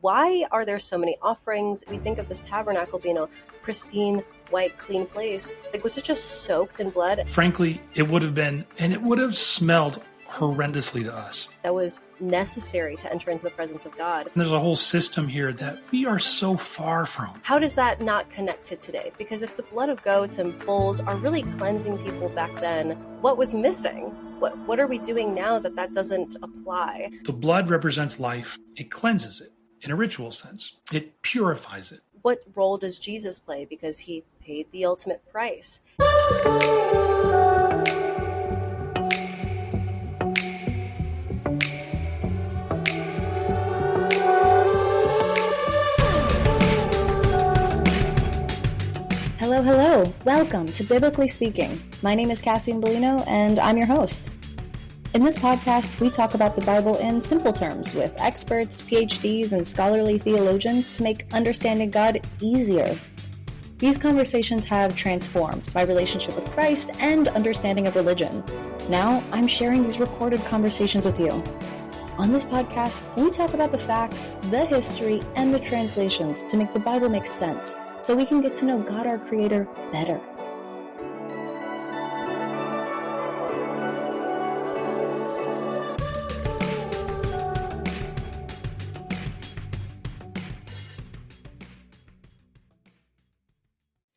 why are there so many offerings? We think of this tabernacle being a pristine, white, clean place. Like, was it just soaked in blood? Frankly, it would have been, and it would have smelled horrendously to us. That was necessary to enter into the presence of God. And there's a whole system here that we are so far from. How does that not connect to today? Because if the blood of goats and bulls are really cleansing people back then, what was missing? What are we doing now that doesn't apply? The blood represents life. It cleanses it in a ritual sense. It purifies it. What role does Jesus play? Because he paid the ultimate price. Hello. Welcome to Biblically Speaking. My name is Cassie Bellino, and I'm your host. In this podcast, we talk about the Bible in simple terms with experts, PhDs, and scholarly theologians to make understanding God easier. These conversations have transformed my relationship with Christ and understanding of religion. Now, I'm sharing these recorded conversations with you. On this podcast, we talk about the facts, the history, and the translations to make the Bible make sense, so we can get to know God, our Creator, better.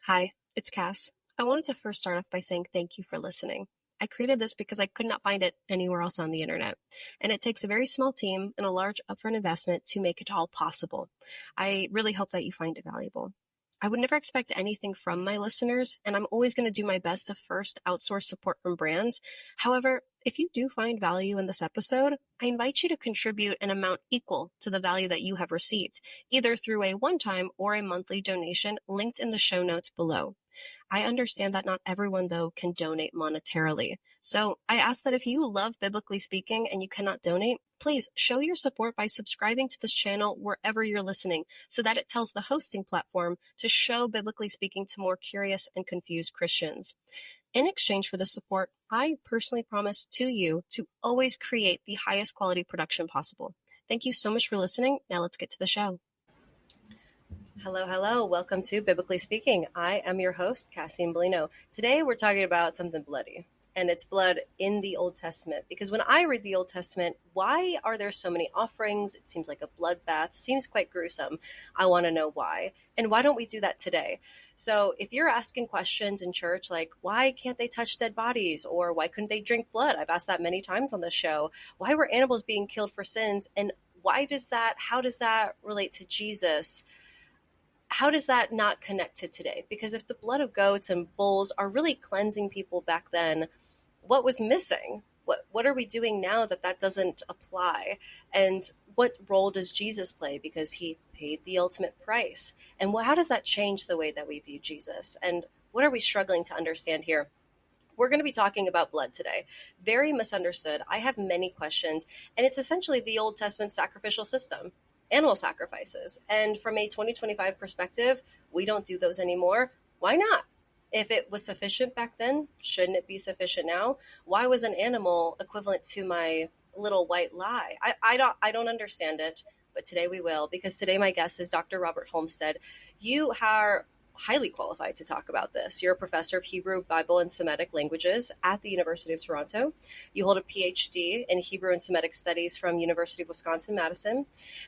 Hi, it's Cass. I wanted to first start off by saying thank you for listening. I created this because I could not find it anywhere else on the internet, and it takes a very small team and a large upfront investment to make it all possible. I really hope that you find it valuable. I would never expect anything from my listeners, and I'm always going to do my best to first outsource support from brands. However, if you do find value in this episode, I invite you to contribute an amount equal to the value that you have received, either through a one-time or a monthly donation linked in the show notes below. I understand that not everyone, though, can donate monetarily. So I ask that if you love Biblically Speaking and you cannot donate, please show your support by subscribing to this channel wherever you're listening so that it tells the hosting platform to show Biblically Speaking to more curious and confused Christians. In exchange for this support, I personally promise to you to always create the highest quality production possible. Thank you so much for listening. Now let's get to the show. Hello. Welcome to Biblically Speaking. I am your host, Cassie Bellino. Today we're talking about something bloody, and it's blood in the Old Testament. Because when I read the Old Testament, why are there so many offerings? It seems like a bloodbath. Seems quite gruesome. I want to know why. And why don't we do that today? So if you're asking questions in church like, why can't they touch dead bodies? Or why couldn't they drink blood? I've asked that many times on the show. Why were animals being killed for sins? And how does that relate to Jesus? How does that not connect to today? Because if the blood of goats and bulls are really cleansing people back then, what was missing? What are we doing now that doesn't apply? And what role does Jesus play? Because he paid the ultimate price. And how does that change the way that we view Jesus? And what are we struggling to understand here? We're going to be talking about blood today. Very misunderstood. I have many questions, and it's essentially the Old Testament sacrificial system. Animal sacrifices. And from a 2025 perspective, we don't do those anymore. Why not? If it was sufficient back then, shouldn't it be sufficient now? Why was an animal equivalent to my little white lie? I don't understand it, but today we will, because today my guest is Dr. Robert Holmstedt. You are highly qualified to talk about this. You're a professor of Hebrew, Bible, and Semitic languages at the University of Toronto. You hold a PhD in Hebrew and Semitic studies from University of Wisconsin-Madison.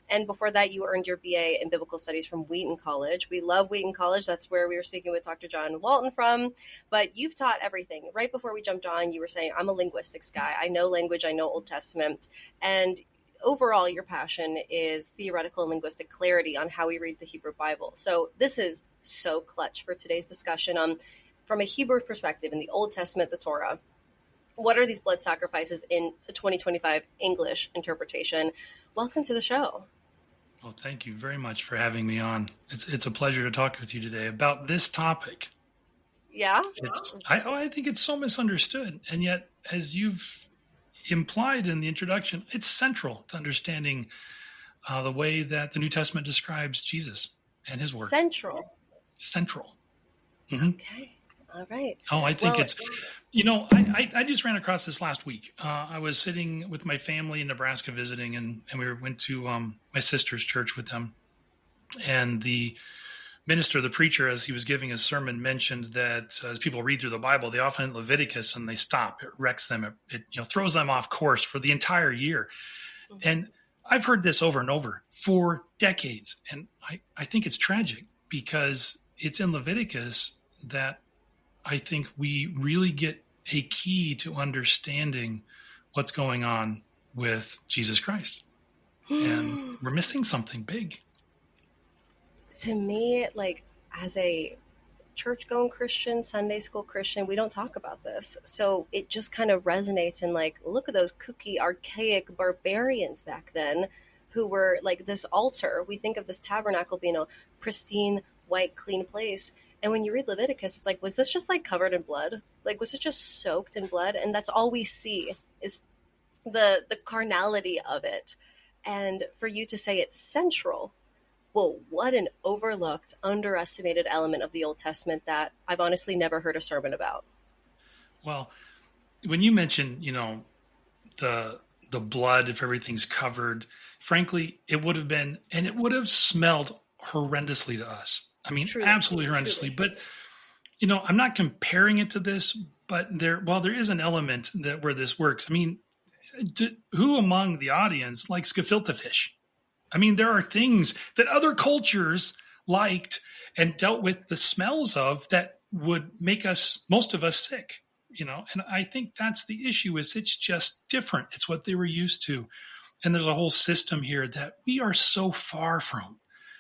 And before that, you earned your BA in biblical studies from Wheaton College. We love Wheaton College. That's where we were speaking with Dr. John Walton from. But you've taught everything. Right before we jumped on, you were saying, I'm a linguistics guy. I know language. I know Old Testament. And overall, your passion is theoretical and linguistic clarity on how we read the Hebrew Bible. So this is so clutch for today's discussion on, from a Hebrew perspective in the Old Testament, the Torah. What are these blood sacrifices in a 2025 English interpretation? Welcome to the show. Well, thank you very much for having me on. It's a pleasure to talk with you today about this topic. Yeah? I think it's so misunderstood. And yet, as you've implied in the introduction, it's central to understanding the way that the New Testament describes Jesus and his work. Central. Mm-hmm. All right. Oh, I think Well, it's, I just ran across this last week. I was sitting with my family in Nebraska visiting, and we went to my sister's church with them. And the minister, the preacher, as he was giving his sermon, mentioned that as people read through the Bible, they often hit Leviticus and they stop. It wrecks them. It throws them off course for the entire year. And I've heard this over and over for decades. And I think it's tragic because it's in Leviticus that I think we really get a key to understanding what's going on with Jesus Christ. And we're missing something big. to me, like as a church-going Christian, Sunday school Christian, we don't talk about this. So it just kind of resonates in like, look at those kooky, archaic barbarians back then who were like this altar. We think of this tabernacle being a pristine, white, clean place. And when you read Leviticus, it's like, was this just like covered in blood? Like, was it just soaked in blood? And that's all we see is the carnality of it. And for you to say it's central, well, what an overlooked, underestimated element of the Old Testament that I've honestly never heard a sermon about. Well, when you mention, the blood, if everything's covered, frankly, it would have been, and it would have smelled horrendously to us. I mean, Truly, absolutely horrendously. truly. But, I'm not comparing it to this, but there is an element that where this works. I mean, who among the audience likes gefilte fish? I mean, there are things that other cultures liked and dealt with the smells of that would make most of us sick, and I think that's the issue is it's just different. It's what they were used to. And there's a whole system here that we are so far from.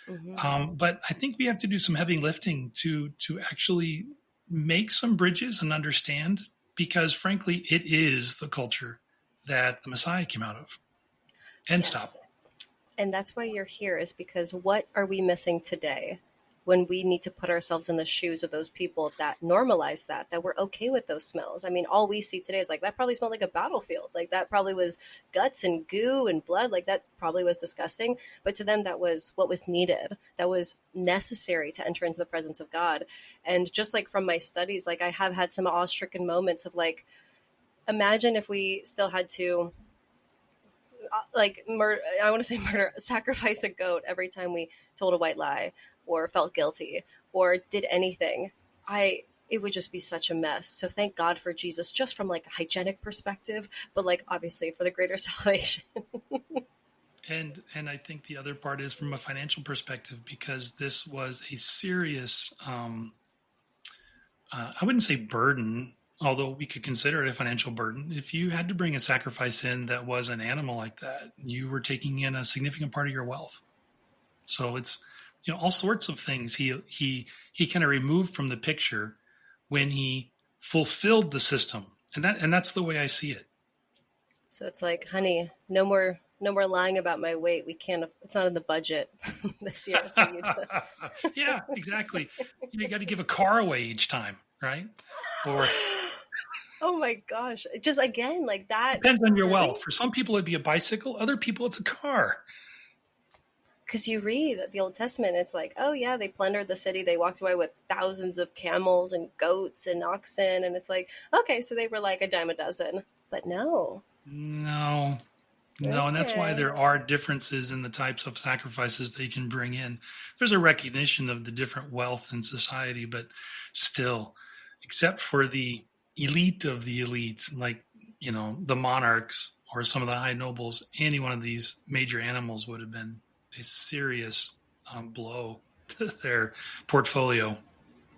Mm-hmm. But I think we have to do some heavy lifting to actually make some bridges and understand, because frankly, it is the culture that the Messiah came out of. And Yes. stop. And that's why you're here, is because what are we missing today when we need to put ourselves in the shoes of those people that normalize that we're okay with those smells? I mean, all we see today is like, that probably smelled like a battlefield. Like that probably was guts and goo and blood. Like that probably was disgusting. But to them, that was what was needed. That was necessary to enter into the presence of God. And just like from my studies, like I have had some awe-stricken moments of like, imagine if we still had to sacrifice a goat every time we told a white lie or felt guilty or did anything. It would just be such a mess. So thank God for Jesus, just from like a hygienic perspective, but like obviously for the greater salvation. And I think the other part is from a financial perspective, because this was a serious, I wouldn't say burden, although we could consider it a financial burden. If you had to bring a sacrifice in that was an animal like that, you were taking in a significant part of your wealth. So it's, all sorts of things he kind of removed from the picture when he fulfilled the system. And that's the way I see it. So it's like, honey, no more lying about my weight. We can't, it's not in the budget this year for you to. Yeah, exactly. You got to give a car away each time, right? Or oh my gosh. Just again, like that. Depends on your really? wealth. For some people, it'd be a bicycle. Other people, it's a car. Because you read the Old Testament, it's like, oh yeah, they plundered the city. They walked away with thousands of camels and goats and oxen. And it's like, okay, so they were like a dime a dozen. But no. No. And that's why there are differences in the types of sacrifices they can bring in. There's a recognition of the different wealth in society, but still, except for the elite of the elites, like, the monarchs or some of the high nobles, any one of these major animals would have been a serious blow to their portfolio.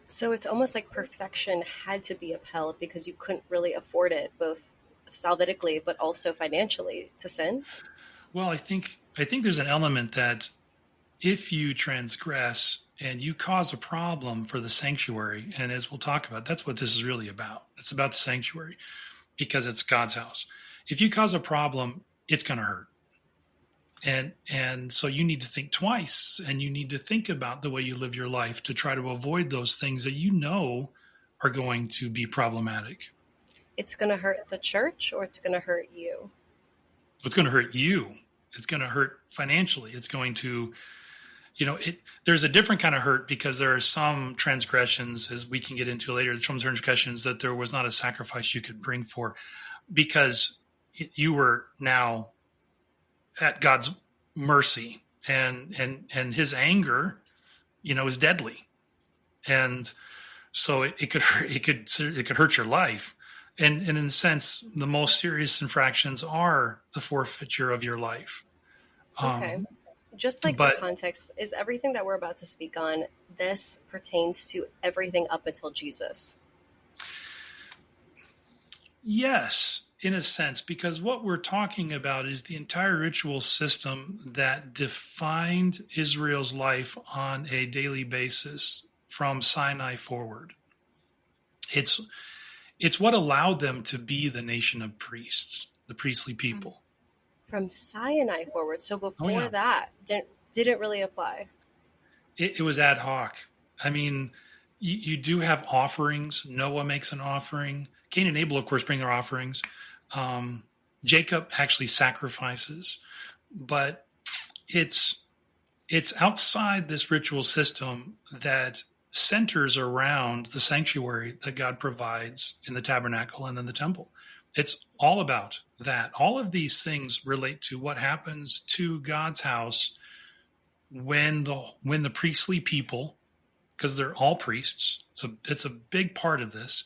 So it's almost like perfection had to be upheld because you couldn't really afford it, both salvitically but also financially, to sin. Well, I think there's an element that if you transgress and you cause a problem for the sanctuary, and as we'll talk about, that's what this is really about. It's about the sanctuary because it's God's house. If you cause a problem, it's going to hurt. And so you need to think twice, and you need to think about the way you live your life to try to avoid those things that are going to be problematic. It's going to hurt the church, or it's going to hurt you? It's going to hurt you. It's going to hurt financially. It's going to there's a different kind of hurt because there are some transgressions, as we can get into later, some transgressions that there was not a sacrifice you could bring for, because you were now at God's mercy, and his anger, is deadly. And so it could hurt your life. And in a sense, the most serious infractions are the forfeiture of your life. Okay. Just like the context, is everything that we're about to speak on, this pertains to everything up until Jesus? Yes, in a sense, because what we're talking about is the entire ritual system that defined Israel's life on a daily basis from Sinai forward. It's what allowed them to be the nation of priests, the priestly people. From Sinai forward. So before that, didn't really apply. It was ad hoc. I mean, you do have offerings. Noah makes an offering. Cain and Abel, of course, bring their offerings. Jacob actually sacrifices. But it's outside this ritual system that centers around the sanctuary that God provides in the tabernacle and in the temple. It's all about that. All of these things relate to what happens to God's house when the priestly people, because they're all priests, so it's a big part of this.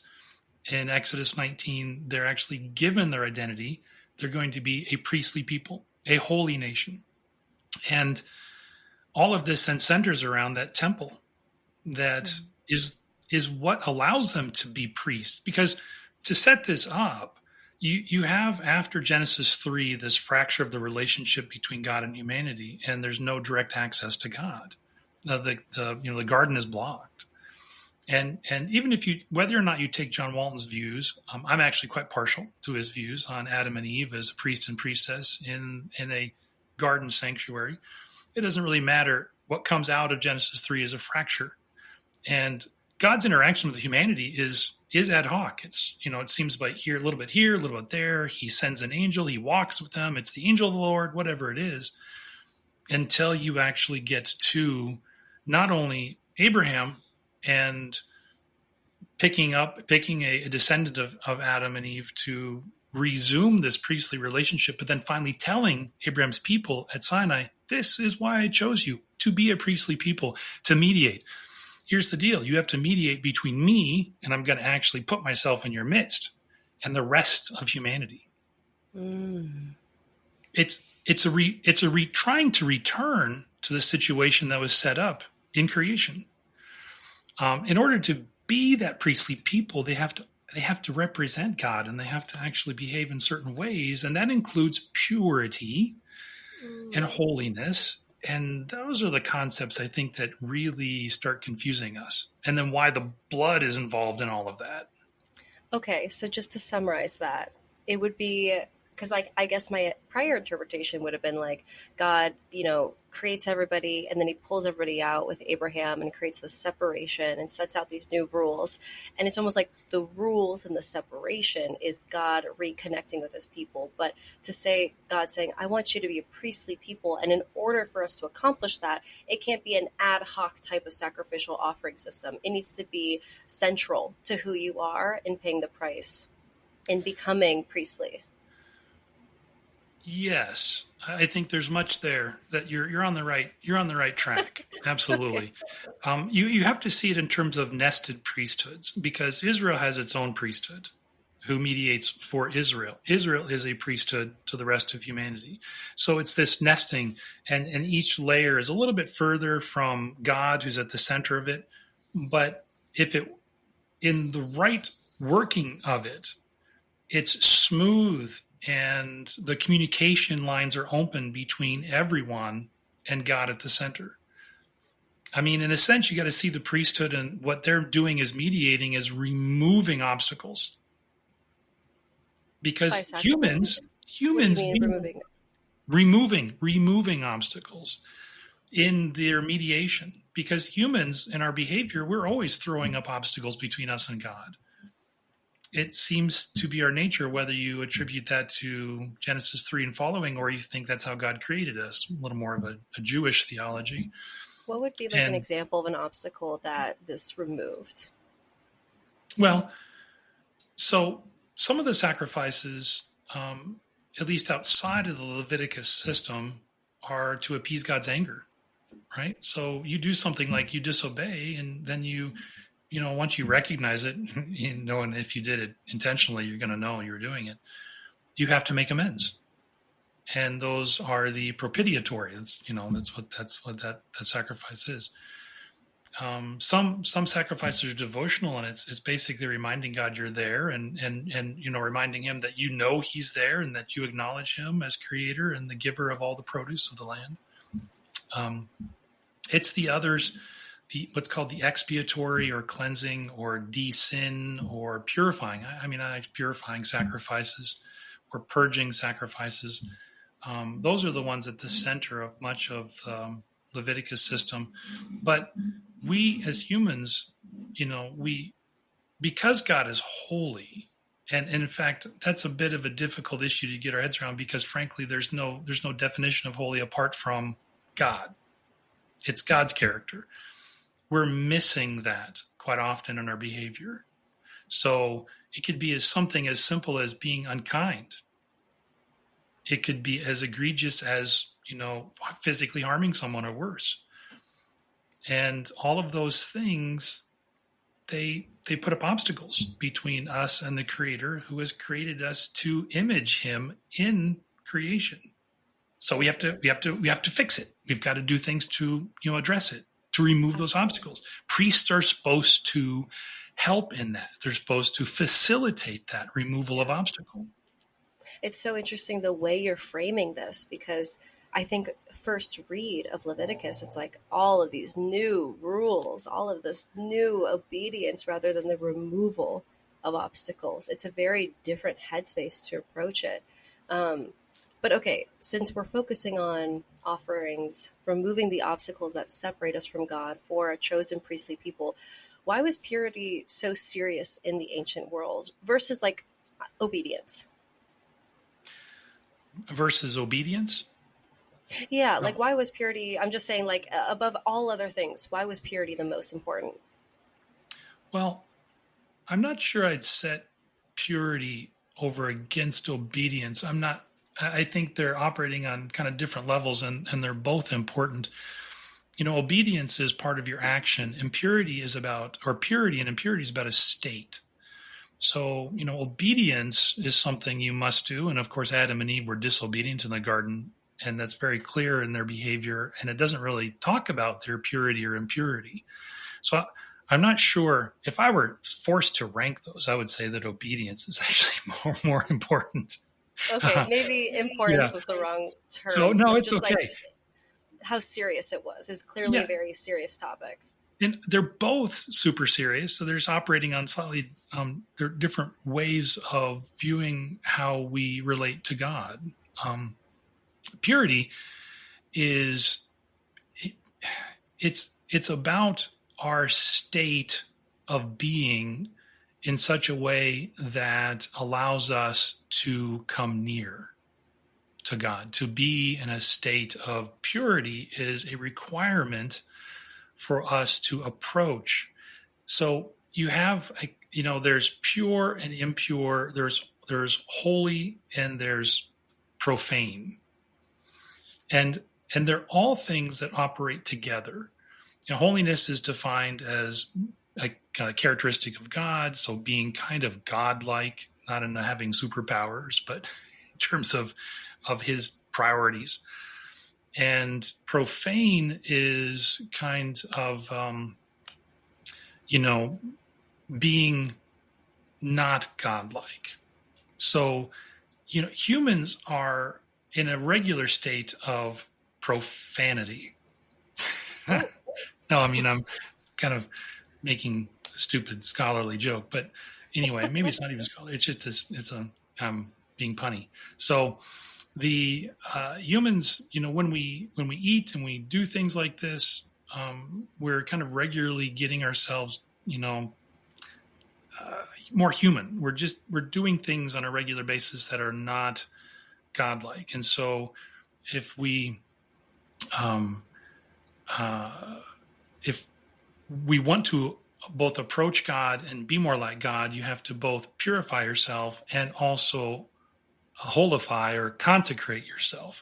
In Exodus 19, they're actually given their identity. They're going to be a priestly people, a holy nation. And all of this then centers around that temple that is what allows them to be priests. Because to set this up, you have, after Genesis 3, this fracture of the relationship between God and humanity, and there's no direct access to God. The garden is blocked. And even if whether or not you take John Walton's views, I'm actually quite partial to his views on Adam and Eve as a priest and priestess in a garden sanctuary. It doesn't really matter. What comes out of Genesis 3 is a fracture. And God's interaction with humanity is ad hoc. It's, it seems like here, a little bit there. He sends an angel. He walks with them. It's the angel of the Lord, whatever it is, until you actually get to not only Abraham and picking a descendant of Adam and Eve to resume this priestly relationship, but then finally telling Abraham's people at Sinai, this is why I chose you, to be a priestly people, to mediate. Here's the deal. You have to mediate between me, and I'm going to actually put myself in your midst, and the rest of humanity. It's trying to return to the situation that was set up in creation. In order to be that priestly people, they have to represent God, and they have to actually behave in certain ways, and that includes purity and holiness. And those are the concepts, I think, that really start confusing us. And then why the blood is involved in all of that. Okay, so just to summarize that, it would be, because I guess my prior interpretation would have been like God, creates everybody, and then he pulls everybody out with Abraham and creates the separation and sets out these new rules. And it's almost like the rules and the separation is God reconnecting with his people. But to say, God saying, I want you to be a priestly people, and in order for us to accomplish that, it can't be an ad hoc type of sacrificial offering system. It needs to be central to who you are in paying the price in becoming priestly. Yes, I think there's much there that you're on the right track. Absolutely. Okay. You have to see it in terms of nested priesthoods, because Israel has its own priesthood who mediates for Israel. Israel is a priesthood to the rest of humanity. So it's this nesting, and each layer is a little bit further from God, who's at the center of it. But in the right working of it, it's smooth, and the communication lines are open between everyone and God at the center. I mean, in a sense, you got to see the priesthood, and what they're doing is mediating, is removing obstacles. Because humans removing obstacles in their mediation. Because humans, in our behavior, we're always throwing up obstacles between us and God. It seems to be our nature, whether you attribute that to Genesis 3 and following, or you think that's how God created us, a little more of a Jewish theology. What would be like an And example of an obstacle that this removed? well, so some of the sacrifices, at least outside of the Leviticus system, are to appease God's anger, right? So you do something like you disobey, and then once you recognize it, and if you did it intentionally, you're going to know you were doing it. You have to make amends, and those are the propitiatory. That's what that sacrifice is. Some sacrifices are devotional, and it's basically reminding God you're there, and reminding Him that He's there, and that you acknowledge Him as Creator and the giver of all the produce of the land. It's the others, what's called the expiatory or cleansing or de-sin or purifying. I like purifying sacrifices or purging sacrifices. Those are the ones at the center of much of Leviticus system. But we as humans, because God is holy, and in fact, that's a bit of a difficult issue to get our heads around, because frankly, there's no definition of holy apart from God. It's God's character. We're missing that quite often in our behavior. So it could be something as simple as being unkind. It could be as egregious as, physically harming someone or worse. And all of those things, they put up obstacles between us and the Creator, who has created us to image Him in creation. So we have to fix it. We've got to do things to, address it, to remove those obstacles. Priests are supposed to help in that. They're supposed to facilitate that removal of obstacle. It's so interesting the way you're framing this, because I think first read of Leviticus, it's like all of these new rules, all of this new obedience rather than the removal of obstacles. It's a very different headspace to approach it. But okay, since we're focusing on offerings, removing the obstacles that separate us from God for a chosen priestly people, why was purity so serious in the ancient world versus like obedience? Versus obedience? Yeah, like why was purity, I'm just saying, like above all other things, why was purity the most important? Well, I'm not sure I'd set purity over against obedience. I think they're operating on kind of different levels, and they're both important. Obedience is part of your action, and purity and impurity is about a state. So, obedience is something you must do. And of course, Adam and Eve were disobedient in the garden, and that's very clear in their behavior. And it doesn't really talk about their purity or impurity. So I'm not sure if I were forced to rank those, I would say that obedience is actually more important. Okay, maybe importance was the wrong term. So no, it's okay. Like how serious it was. It was clearly a very serious topic. And they're both super serious. So there's operating on slightly there are different ways of viewing how we relate to God. Purity is it's about our state of being in such a way that allows us to come near to God. To be in a state of purity is a requirement for us to approach. So you have, there's pure and impure, there's holy and there's profane. And they're all things that operate together. Holiness is defined as a kind of characteristic of God, so being kind of godlike, not in having superpowers, but in terms of His priorities. And profane is kind of, being not godlike. So, humans are in a regular state of profanity. No, I'm kind of making a stupid scholarly joke, but anyway, maybe it's not even scholarly. It's just being punny. So the humans, when we eat and we do things like this, we're kind of regularly getting ourselves, more human. We're doing things on a regular basis that are not godlike. And so if we if we want to both approach God and be more like God, you have to both purify yourself and also holify or consecrate yourself.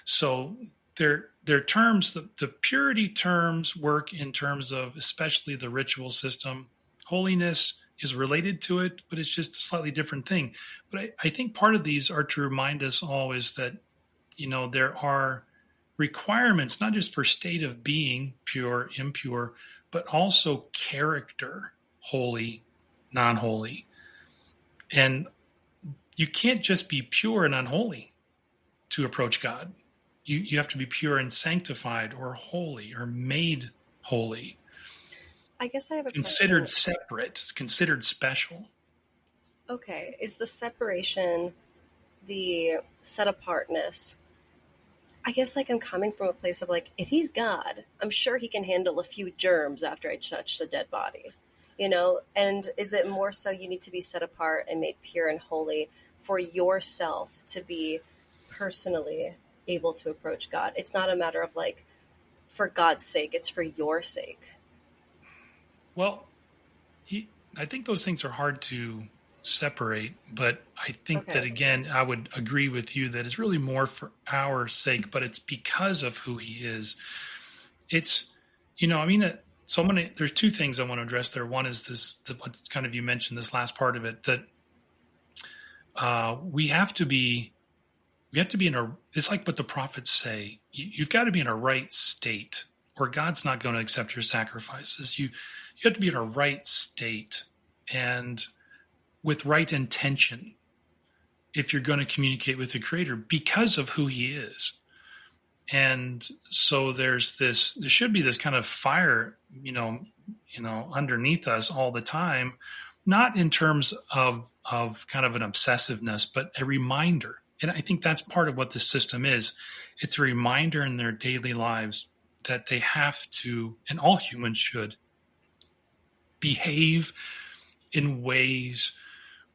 So their terms, the purity terms work in terms of especially the ritual system. Holiness is related to it, but it's just a slightly different thing. But I think part of these are to remind us all is that, there are requirements, not just for state of being, pure, impure, but also character, holy, non-holy. And you can't just be pure and unholy to approach God. You have to be pure and sanctified or holy or made holy. I guess I have a considered question. separate, considered special. Okay, is the separation, the set apartness? I guess I'm coming from a place of if he's God, I'm sure he can handle a few germs after I touched a dead body, And is it more so you need to be set apart and made pure and holy for yourself to be personally able to approach God? It's not a matter of for God's sake, it's for your sake. Well, I think those things are hard to separate, but I think that, again, I would agree with you that it's really more for our sake, but it's because of who he is. It's, there's two things I want to address there. One is what kind of you mentioned, this last part of it, that we have to be it's like what the prophets say, you've got to be in a right state or God's not going to accept your sacrifices. You have to be in a right state and with right intention if you're going to communicate with the Creator because of who he is. And so there should be this kind of fire, underneath us all the time, not in terms of kind of an obsessiveness, but a reminder. And I think that's part of what this system is. It's a reminder in their daily lives that they have to, and all humans should, behave in ways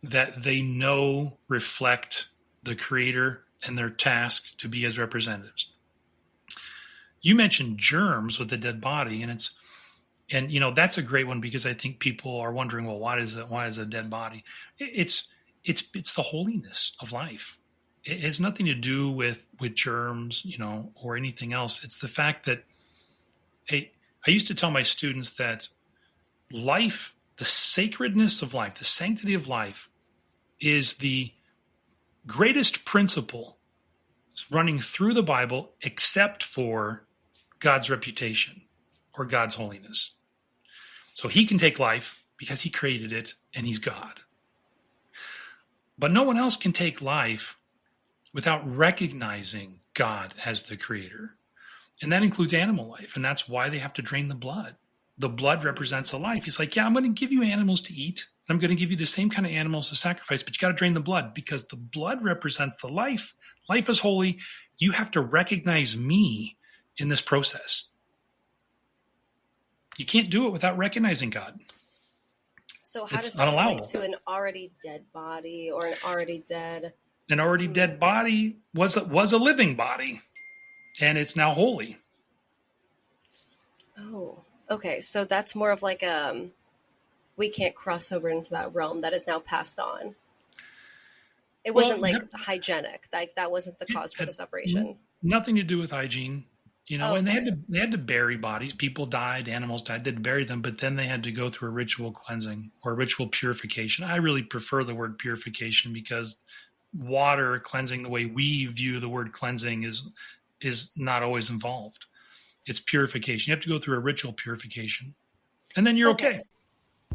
that they know reflect the Creator and their task to be his representatives. You mentioned germs with the dead body, and that's a great one because I think people are wondering, well, why is a dead body? It's the holiness of life. It has nothing to do with germs, or anything else. It's the fact that I used to tell my students that life, the sacredness of life, the sanctity of life is the greatest principle running through the Bible except for God's reputation or God's holiness. So he can take life because he created it and he's God. But no one else can take life without recognizing God as the Creator. And that includes animal life. And that's why they have to drain the blood. The blood represents a life. He's like, yeah, I'm going to give you animals to eat. I'm going to give you the same kind of animals to sacrifice, but you got to drain the blood because the blood represents the life. Life is holy. You have to recognize me in this process. You can't do it without recognizing God. So how It's does that not allowable. relate to an already dead body or an already dead? An already dead body was a living body, and it's now holy. Oh, okay. So that's more of we can't cross over into that realm that is now passed on. It wasn't hygienic. That wasn't the cause for the separation. Nothing to do with hygiene, and they had to bury bodies. People died, animals died, they'd bury them, but then they had to go through a ritual cleansing or ritual purification. I really prefer the word purification because water cleansing, the way we view the word cleansing, is not always involved. It's purification. You have to go through a ritual purification, and then you're okay.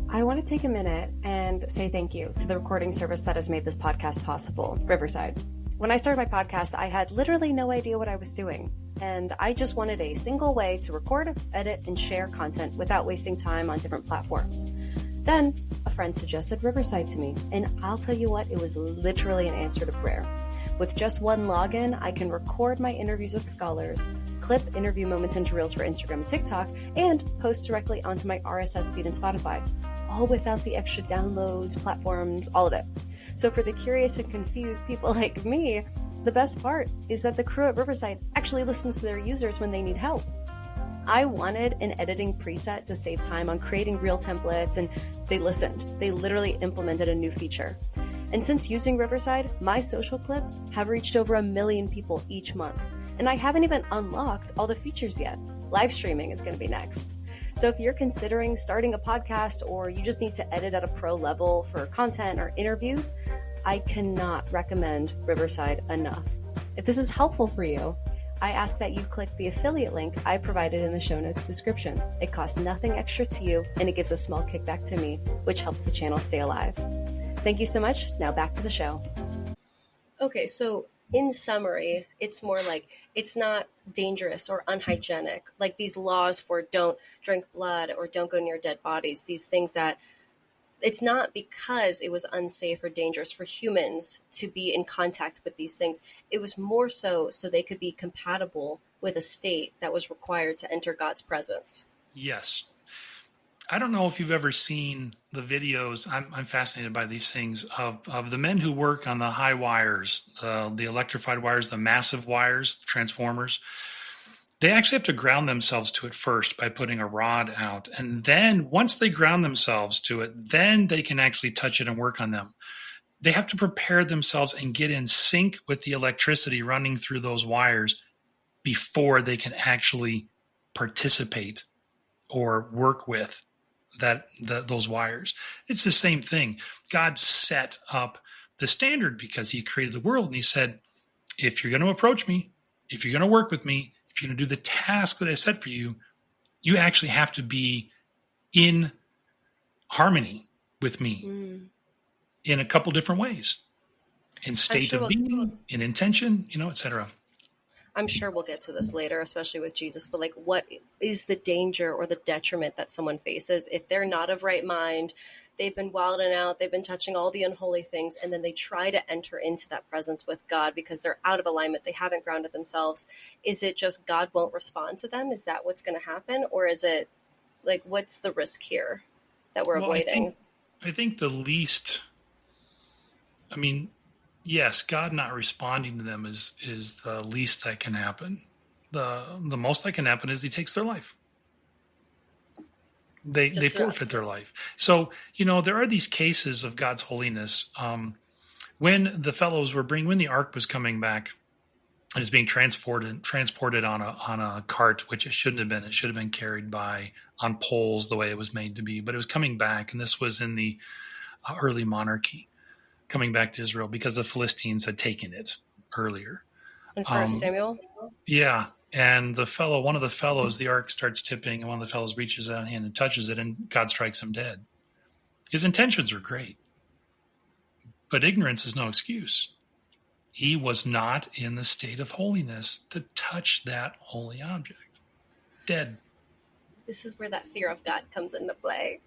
I want to take a minute and say thank you to the recording service that has made this podcast possible, Riverside. When I started my podcast, I had literally no idea what I was doing, and I just wanted a single way to record, edit, and share content without wasting time on different platforms. Then a friend suggested Riverside to me, and I'll tell you what, it was literally an answer to prayer. With just one login, I can record my interviews with scholars, clip interview moments into Reels for Instagram and TikTok, and post directly onto my RSS feed and Spotify, all without the extra downloads, platforms, all of it. So for the curious and confused people like me, the best part is that the crew at Riverside actually listens to their users when they need help. I wanted an editing preset to save time on creating real templates, and they listened. They literally implemented a new feature. And since using Riverside, my social clips have reached over 1 million people each month. And I haven't even unlocked all the features yet. Live streaming is going to be next. So if you're considering starting a podcast, or you just need to edit at a pro level for content or interviews, I cannot recommend Riverside enough. If this is helpful for you, I ask that you click the affiliate link I provided in the show notes description. It costs nothing extra to you, and it gives a small kickback to me, which helps the channel stay alive. Thank you so much. Now back to the show. Okay, so in summary, it's more like it's not dangerous or unhygienic. Like these laws for don't drink blood or don't go near dead bodies, these things that it's not because it was unsafe or dangerous for humans to be in contact with these things. It was more so they could be compatible with a state that was required to enter God's presence. Yes. I don't know if you've ever seen the videos. I'm fascinated by these things of the men who work on the high wires, the electrified wires, the massive wires, the transformers. They actually have to ground themselves to it first by putting a rod out. And then once they ground themselves to it, then they can actually touch it and work on them. They have to prepare themselves and get in sync with the electricity running through those wires before they can actually participate or work with those wires. It's the same thing. God set up the standard because he created the world, and he said, if you're going to approach me, if you're going to work with me, if you're going to do the task that I set for you, you actually have to be in harmony with me in a couple different ways, in state of being, in intention, etc. I'm sure we'll get to this later, especially with Jesus, but like, what is the danger or the detriment that someone faces if they're not of right mind? They've been wilding out, they've been touching all the unholy things, and then they try to enter into that presence with God because they're out of alignment. They haven't grounded themselves. Is it just God won't respond to them? Is that what's going to happen? Or is it like, what's the risk here that we're avoiding? I think the least, yes, God not responding to them is the least that can happen. The most that can happen is he takes their life. They forfeit their life. So, there are these cases of God's holiness. When the ark was coming back, it was being transported on a cart, which it shouldn't have been. It should have been carried on poles the way it was made to be. But it was coming back, and this was in the early monarchy, coming back to Israel because the Philistines had taken it earlier. In 1 Samuel? Yeah. And one of the fellows, the ark starts tipping, and one of the fellows reaches out a hand and touches it, and God strikes him dead. His intentions were great, but ignorance is no excuse. He was not in the state of holiness to touch that holy object. Dead. This is where that fear of God comes into play.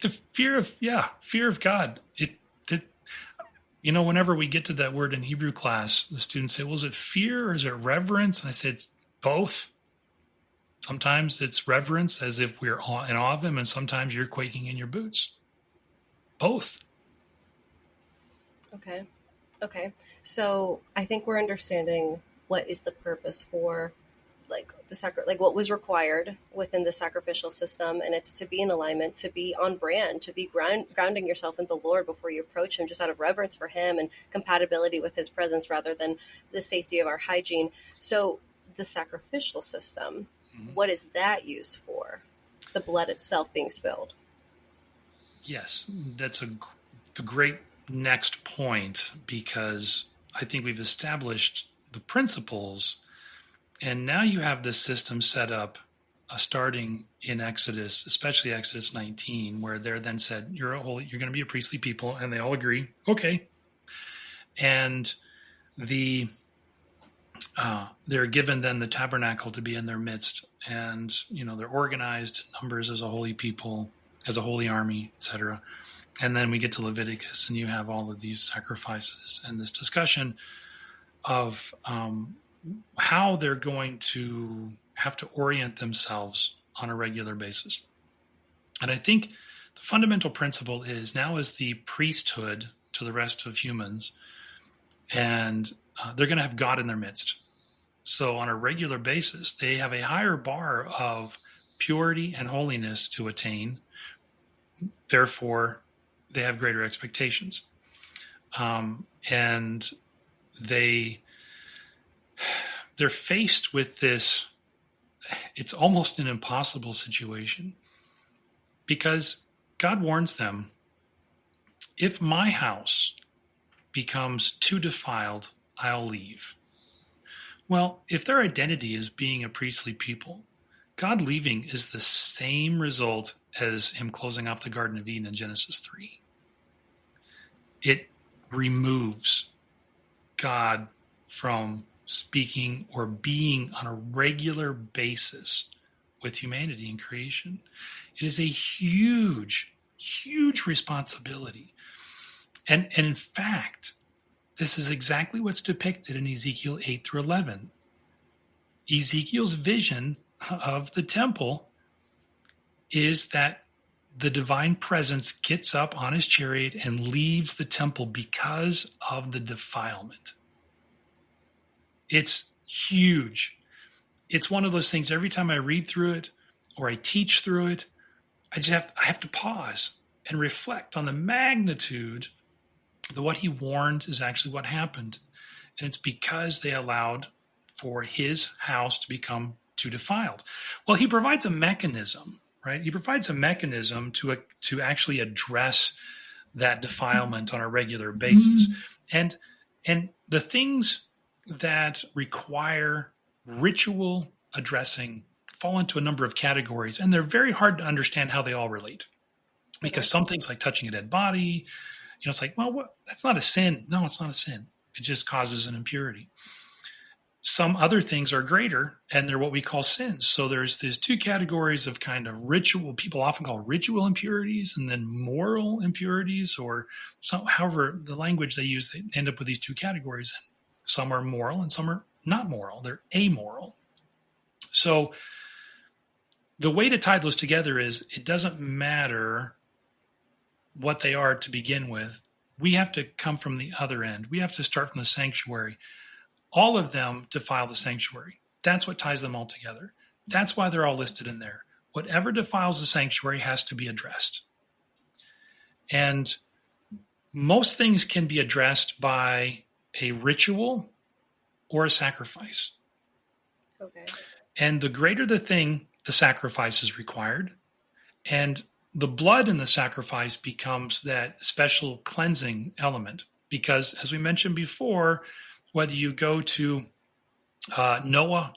The fear of God. Whenever we get to that word in Hebrew class, the students say, well, is it fear or is it reverence? And I say, it's both. Sometimes it's reverence as if we're in awe of him, and sometimes you're quaking in your boots. Both. Okay. So I think we're understanding what is the purpose for what was required within the sacrificial system, and it's to be in alignment, to be on brand, to be grounding yourself in the Lord before you approach him, just out of reverence for him and compatibility with his presence rather than the safety of our hygiene. So the sacrificial system, what is that used for? The blood itself being spilled. Yes, that's the great next point, because I think we've established the principles. And now you have this system set up, starting in Exodus, especially Exodus 19, where they're then said, you're going to be a priestly people, and they all agree, okay. And they're given then the tabernacle to be in their midst, and they're organized in numbers as a holy people, as a holy army, etc. And then we get to Leviticus, and you have all of these sacrifices and this discussion of how they're going to have to orient themselves on a regular basis. And I think the fundamental principle is now is the priesthood to the rest of humans, and they're going to have God in their midst. So on a regular basis, they have a higher bar of purity and holiness to attain. Therefore, they have greater expectations. And they're faced with this, it's almost an impossible situation, because God warns them, if my house becomes too defiled, I'll leave. Well, if their identity is being a priestly people, God leaving is the same result as him closing off the Garden of Eden in Genesis 3. It removes God from speaking or being on a regular basis with humanity and creation. It is a huge, huge responsibility. And in fact, this is exactly what's depicted in Ezekiel 8 through 11. Ezekiel's vision of the temple is that the divine presence gets up on his chariot and leaves the temple because of the defilement. It's huge. It's one of those things, every time I read through it or I teach through it, I have to pause and reflect on the magnitude that what he warned is actually what happened. And it's because they allowed for his house to become too defiled. Well, he provides a mechanism, right? He provides a mechanism to actually address that defilement on a regular basis. And the things that require ritual addressing fall into a number of categories, and they're very hard to understand how they all relate. Because some things like touching a dead body, it's like, well, that's not a sin. No, it's not a sin. It just causes an impurity. Some other things are greater, and they're what we call sins. So there's two categories of kind of ritual, people often call ritual impurities, and then moral impurities, or however the language they use, they end up with these two categories. Some are moral and some are not moral. They're amoral. So the way to tie those together is it doesn't matter what they are to begin with. We have to come from the other end. We have to start from the sanctuary. All of them defile the sanctuary. That's what ties them all together. That's why they're all listed in there. Whatever defiles the sanctuary has to be addressed. And most things can be addressed by a ritual or a sacrifice. Okay. And the greater the thing, the sacrifice is required. And the blood in the sacrifice becomes that special cleansing element. Because as we mentioned before, whether you go to Noah,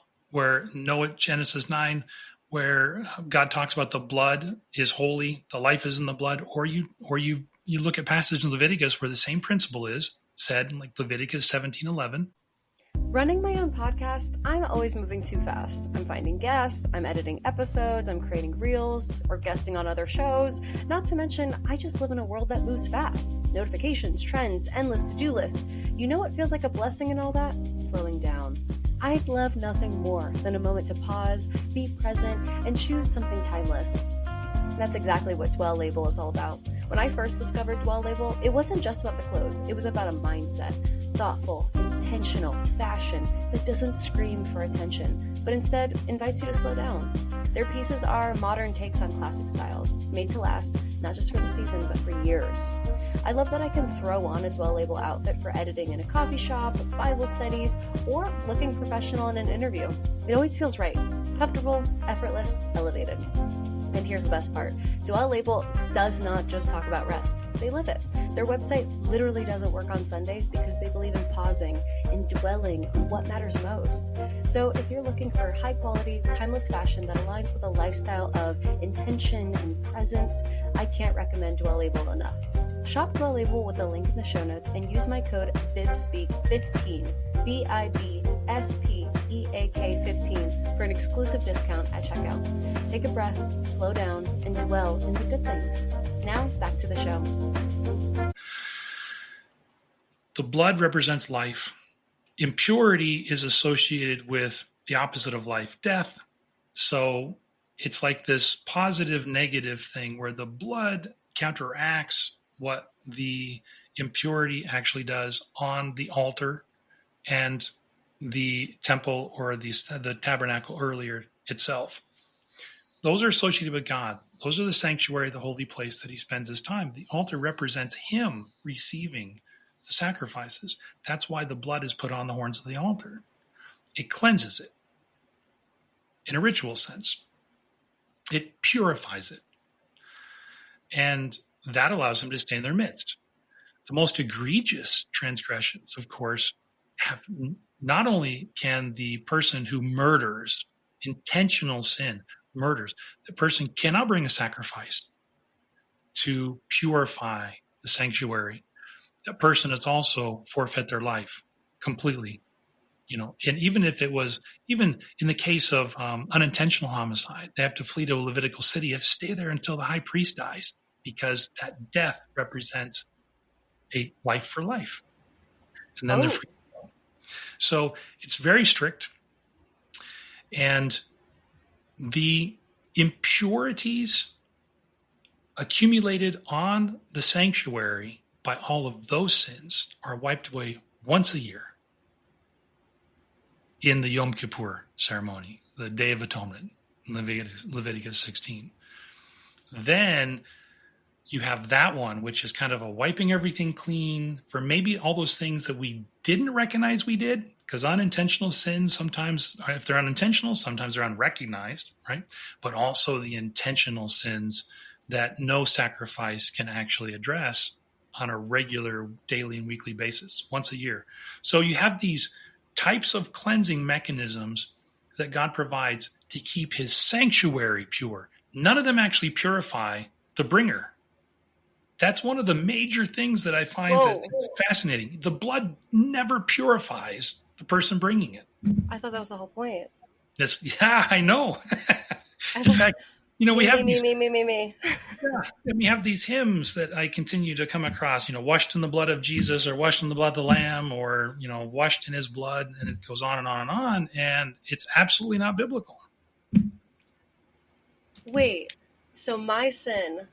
Genesis 9, where God talks about the blood is holy, the life is in the blood, or you look at passages in Leviticus where the same principle is said, like Leviticus 17:11. Running my own podcast, I'm always moving too fast. I'm finding guests, I'm editing episodes, I'm creating reels, or guesting on other shows. Not to mention, I just live in a world that moves fast. Notifications, trends, endless to-do lists. You know what feels like a blessing in all that? Slowing down. I'd love nothing more than a moment to pause, be present, and choose something timeless. That's exactly what Dwell Label is all about. When I first discovered Dwell Label, it wasn't just about the clothes. It was about a mindset. Thoughtful, intentional fashion that doesn't scream for attention, but instead invites you to slow down. Their pieces are modern takes on classic styles, made to last, not just for the season, but for years. I love that I can throw on a Dwell Label outfit for editing in a coffee shop, Bible studies, or looking professional in an interview. It always feels right. Comfortable, effortless, elevated. And here's the best part. Dwell Label does not just talk about rest. They live it. Their website literally doesn't work on Sundays because they believe in pausing and dwelling on what matters most. So if you're looking for high quality, timeless fashion that aligns with a lifestyle of intention and presence, I can't recommend Dwell Label enough. Shop Dwell Label with the link in the show notes and use my code BIBSPEAK15, BIBSPEAK15 for an exclusive discount at checkout. Take a breath, slow down, and dwell in the good things. Now, back to the show. The blood represents life. Impurity is associated with the opposite of life, death. So it's like this positive, negative thing where the blood counteracts what the impurity actually does on the altar. And the temple or the tabernacle earlier itself. Those are associated with God. Those are the sanctuary, the holy place that he spends his time. The altar represents him receiving the sacrifices. That's why the blood is put on the horns of the altar. It cleanses it in a ritual sense. It purifies it. And that allows him to stay in their midst. The most egregious transgressions, of course, have not only can the person who murders, intentional sin, murders, the person cannot bring a sacrifice to purify the sanctuary. That person has also forfeit their life completely. And even in the case of unintentional homicide, they have to flee to a Levitical city, have to stay there until the high priest dies, because that death represents a life for life. And then they're free. So it's very strict. And the impurities accumulated on the sanctuary by all of those sins are wiped away once a year in the Yom Kippur ceremony, the Day of Atonement, Leviticus 16. Then you have that one, which is kind of a wiping everything clean for maybe all those things that we didn't recognize we did, because unintentional sins sometimes, if they're unintentional, sometimes they're unrecognized, right? But also the intentional sins that no sacrifice can actually address on a regular daily and weekly basis, once a year. So you have these types of cleansing mechanisms that God provides to keep his sanctuary pure. None of them actually purify the bringer. That's one of the major things that I find fascinating. The blood never purifies the person bringing it. I thought that was the whole point. Yeah, I know. In fact, we have me. Yeah, and we have these hymns that I continue to come across, washed in the blood of Jesus, or washed in the blood of the Lamb, or, washed in his blood, and it goes on and on and on, and it's absolutely not biblical. Wait, so my sin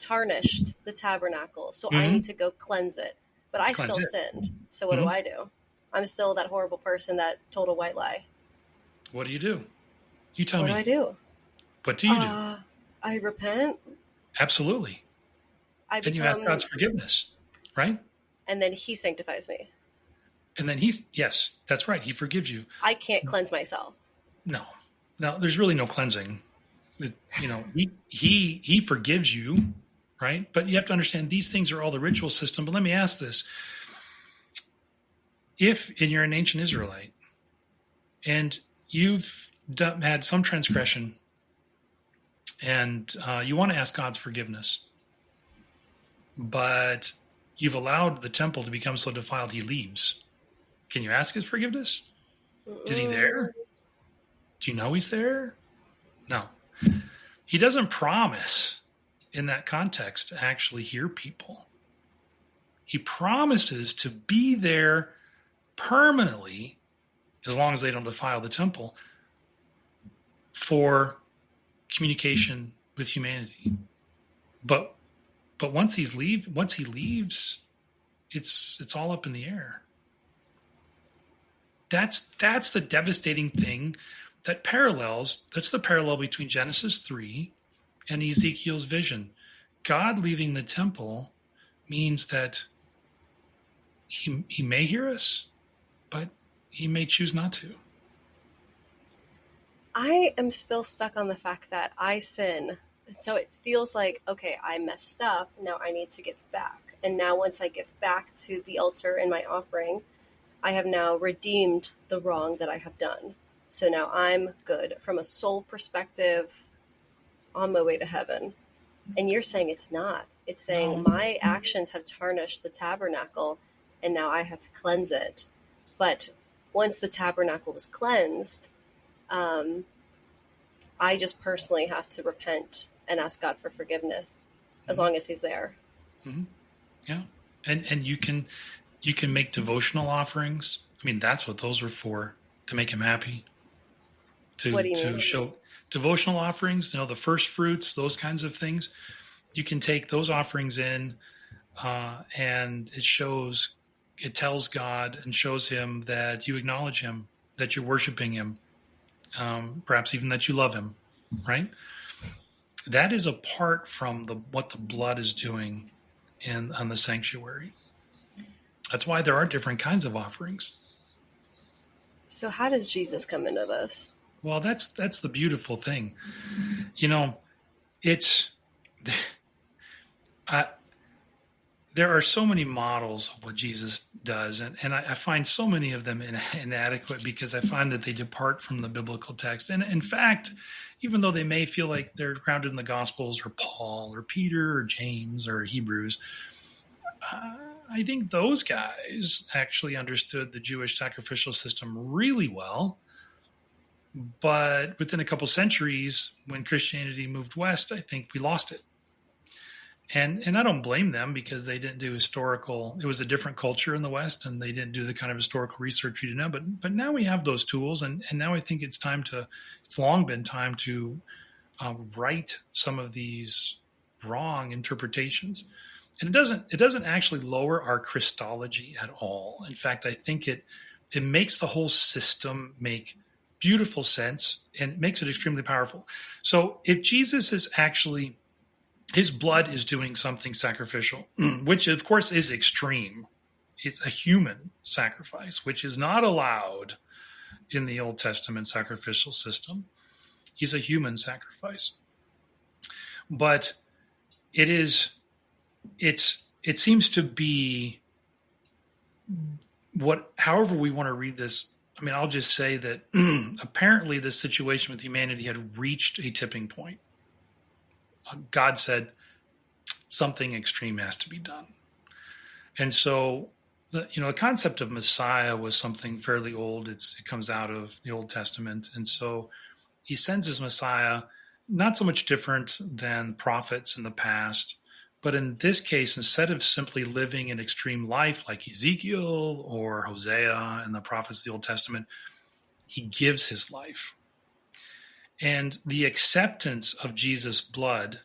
tarnished the tabernacle, so I need to go cleanse it, but I still sinned. So what do I do? I'm still that horrible person that told a white lie. What do? You tell me. What do I do? What do you do? I repent. Absolutely. And you ask God's forgiveness, right? And then he sanctifies me. And then yes, that's right. He forgives you. I can't cleanse myself. No, there's really no cleansing. He forgives you, right? But you have to understand these things are all the ritual system. But let me ask this. If you're an ancient Israelite and you've had some transgression and you want to ask God's forgiveness, but you've allowed the temple to become so defiled he leaves, can you ask his forgiveness? Is he there? Do you know he's there? No. He doesn't promise in that context to actually hear people. He promises to be there permanently, as long as they don't defile the temple, for communication with humanity. But once he leaves, it's all up in the air. That's the devastating thing that's the parallel between Genesis 3 and Ezekiel's vision. God leaving the temple means that he may hear us, but he may choose not to. I am still stuck on the fact that I sin. So it feels like, okay, I messed up. Now I need to give back. And now once I give back to the altar in my offering, I have now redeemed the wrong that I have done. So now I'm good from a soul perspective on my way to heaven. And you're saying it's not. It's saying my actions have tarnished the tabernacle and now I have to cleanse it. But once the tabernacle is cleansed, I just personally have to repent and ask God for forgiveness as long as he's there. Mm-hmm. Yeah. And you can make devotional offerings. I mean, that's what those were for, to make him happy. To show devotional offerings, the first fruits, those kinds of things. You can take those offerings in, and it shows it tells God and shows him that you acknowledge him, that you're worshiping him, perhaps even that you love him, right? That is apart from what the blood is doing on the sanctuary. That's why there are different kinds of offerings. So how does Jesus come into this? Well, that's the beautiful thing. You know, it's there are so many models of what Jesus does, and I find so many of them inadequate because I find that they depart from the biblical text. And in fact, even though they may feel like they're grounded in the Gospels or Paul or Peter or James or Hebrews, I think those guys actually understood the Jewish sacrificial system really well. But within a couple centuries, when Christianity moved west, I think we lost it. And I don't blame them because they didn't do historical. It was a different culture in the West, and they didn't do the kind of historical research we do now. But now we have those tools, and now I think it's long been time to right some of these wrong interpretations. And it doesn't actually lower our Christology at all. In fact, I think it makes the whole system make beautiful sense and makes it extremely powerful. So if Jesus is actually, his blood is doing something sacrificial, which of course is extreme. It's a human sacrifice, which is not allowed in the Old Testament sacrificial system. He's a human sacrifice. But it seems to be however we want to read this. I mean, I'll just say that apparently this situation with humanity had reached a tipping point. God said something extreme has to be done. And so, the concept of Messiah was something fairly old. It comes out of the Old Testament. And so he sends his Messiah, not so much different than prophets in the past. But in this case, instead of simply living an extreme life like Ezekiel or Hosea and the prophets of the Old Testament, he gives his life. And the acceptance of Jesus' blood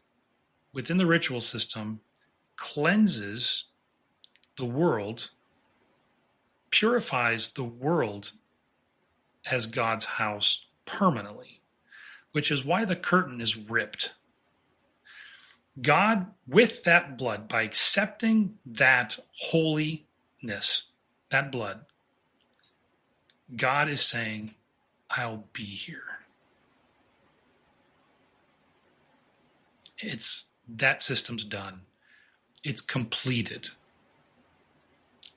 within the ritual system cleanses the world, purifies the world as God's house permanently, which is why the curtain is ripped. God, with that blood, by accepting that holiness, that blood, God is saying, I'll be here. That system's done. It's completed.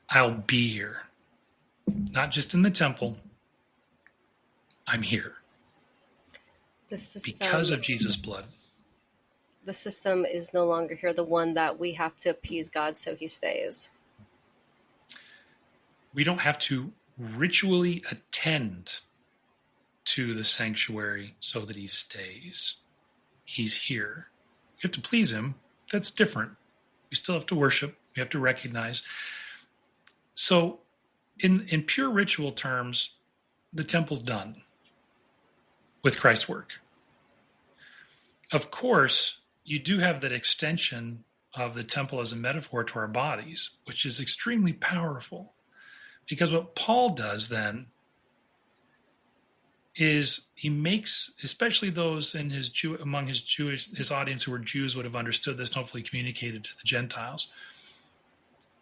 I'll be here. Not just in the temple. I'm here. Because of Jesus' blood. The system is no longer here, the one that we have to appease God so he stays. We don't have to ritually attend to the sanctuary so that he stays. He's here. You have to please him. That's different. We still have to worship. We have to recognize. So in pure ritual terms, the temple's done with Christ's work. Of course, you do have that extension of the temple as a metaphor to our bodies, which is extremely powerful. Because what Paul does then is he makes, especially those in among his audience who are Jews would have understood this and hopefully communicated to the Gentiles.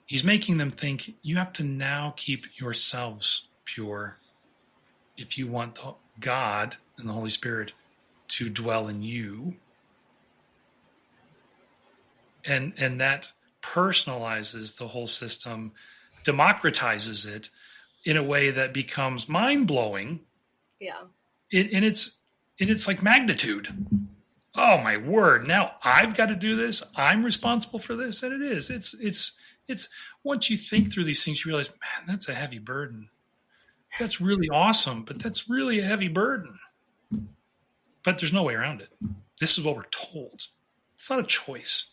He's making them think you have to now keep yourselves pure if you want God and the Holy Spirit to dwell in you. And that personalizes the whole system, democratizes it in a way that becomes mind-blowing. Yeah. And it's like magnitude. Oh my word. Now I've got to do this. I'm responsible for this. And it is. It's once you think through these things, you realize, man, that's a heavy burden. That's really awesome, but that's really a heavy burden. But there's no way around it. This is what we're told. It's not a choice.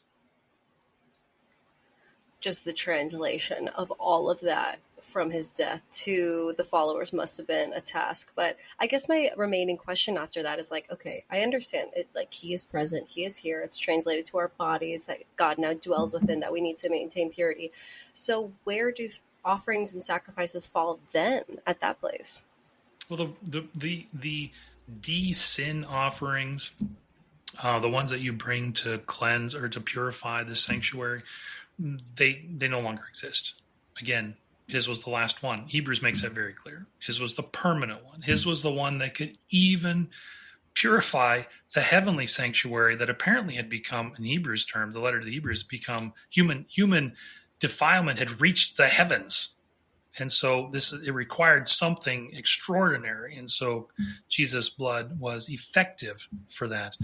Just the translation of all of that from his death to the followers must have been a task. But I guess my remaining question after that is like, okay, I understand it. Like, he is present, he is here. It's translated to our bodies that God now dwells within, that we need to maintain purity. So where do offerings and sacrifices fall then at that place? Well, the de-sin offerings, the ones that you bring to cleanse or to purify the sanctuary, they no longer exist. Again, his was the last one. Hebrews makes that very clear. His was the permanent one. His was the one that could even purify the heavenly sanctuary that apparently had become, in Hebrews terms, the letter to the Hebrews, become human defilement had reached the heavens. And so it required something extraordinary. And so Jesus' blood was effective for that.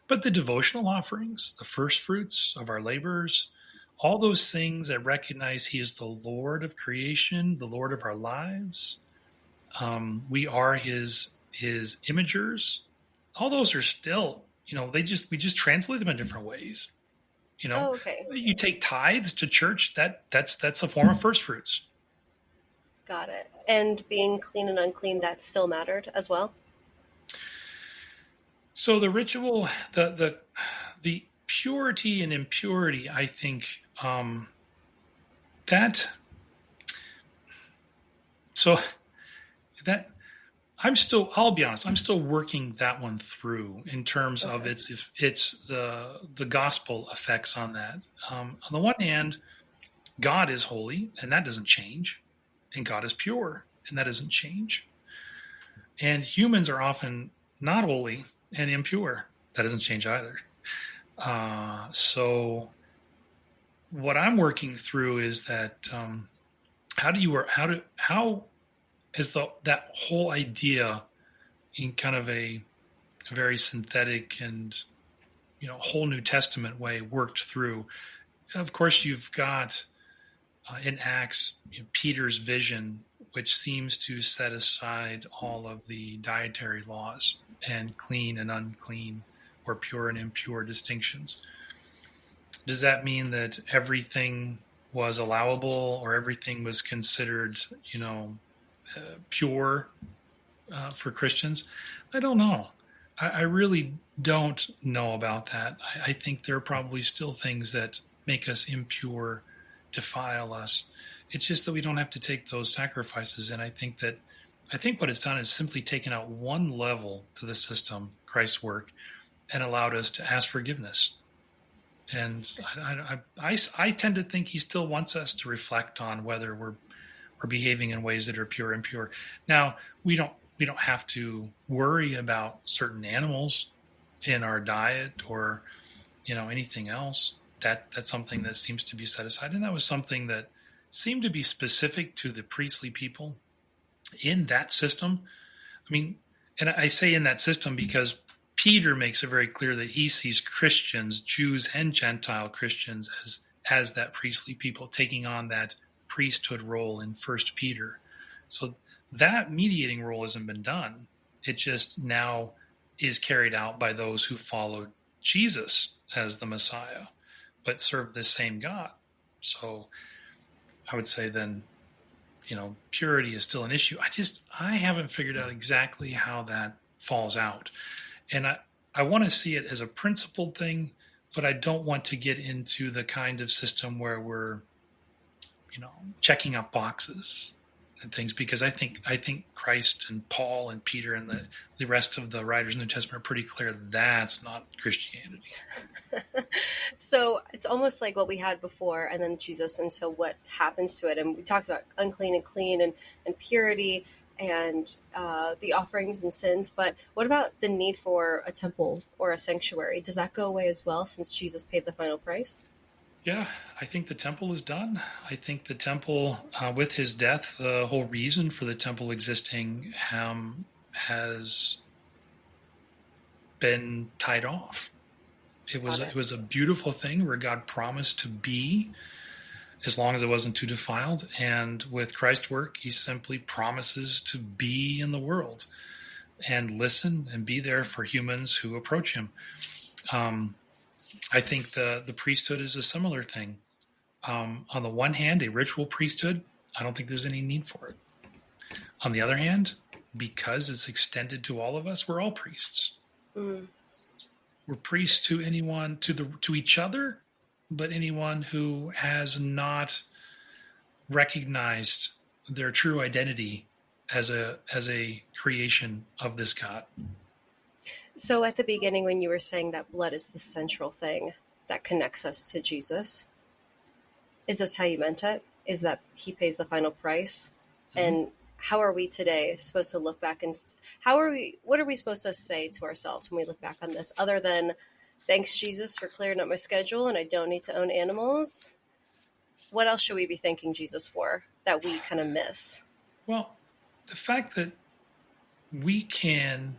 But the devotional offerings, the first fruits of our labors, all those things that recognize he is the Lord of creation, the Lord of our lives, we are his imagers. All those are still, we just translate them in different ways. Oh, okay. You take tithes to church, that's a form of first fruits. Got it. And being clean and unclean, that still mattered as well? So the ritual, the purity and impurity, I think, I'll be honest, I'm still working that one through in terms of it's the gospel effects on that. On the one hand, God is holy, and that doesn't change. And God is pure, and that doesn't change. And humans are often not holy and impure. That doesn't change either. So what I'm working through is that how is that whole idea in kind of a very synthetic and whole New Testament way worked through. Of course, you've got in Acts Peter's vision, which seems to set aside all of the dietary laws and clean and unclean or pure and impure distinctions. Does that mean that everything was allowable or everything was considered, pure for Christians? I don't know. I really don't know about that. I think there are probably still things that make us impure, defile us. It's just that we don't have to take those sacrifices. And I think what it's done is simply taken out one level to the system, Christ's work, and allowed us to ask forgiveness. And I tend to think he still wants us to reflect on whether we're behaving in ways that are pure and impure. Now, we don't have to worry about certain animals in our diet or anything else. That's something that seems to be set aside, and that was something that seemed to be specific to the priestly people in that system. I mean, and I say in that system because Peter makes it very clear that he sees Christians, Jews and Gentile Christians, as that priestly people taking on that priesthood role in 1 Peter. So that mediating role hasn't been done. It just now is carried out by those who followed Jesus as the Messiah, but serve the same God. So I would say then, purity is still an issue. I haven't figured out exactly how that falls out. And I want to see it as a principled thing, but I don't want to get into the kind of system where we're, checking up boxes and things, because I think Christ and Paul and Peter and the rest of the writers in the New Testament are pretty clear that's not Christianity. So it's almost like what we had before and then Jesus, and so what happens to it. And we talked about unclean and clean and purity and the offerings and sins, but what about the need for a temple or a sanctuary? Does that go away as well since Jesus paid the final price? Yeah, I think the temple is done. I think the temple, with his death, the whole reason for the temple existing has been tied off. It was a beautiful thing where God promised to be, as long as it wasn't too defiled. And with Christ's work, he simply promises to be in the world and listen and be there for humans who approach him. I think the priesthood is a similar thing. On the one hand, a ritual priesthood, I don't think there's any need for it. On the other hand, because it's extended to all of us, we're all priests. Mm. We're priests to anyone, to each other, but anyone who has not recognized their true identity as a creation of this God. So at the beginning, when you were saying that blood is the central thing that connects us to Jesus, is this how you meant it? Is that he pays the final price? Mm-hmm. And how are we today supposed to look back and what are we supposed to say to ourselves when we look back on this, other than thanks Jesus for clearing up my schedule and I don't need to own animals? What else should we be thanking Jesus for that we kind of miss? Well, the fact that we can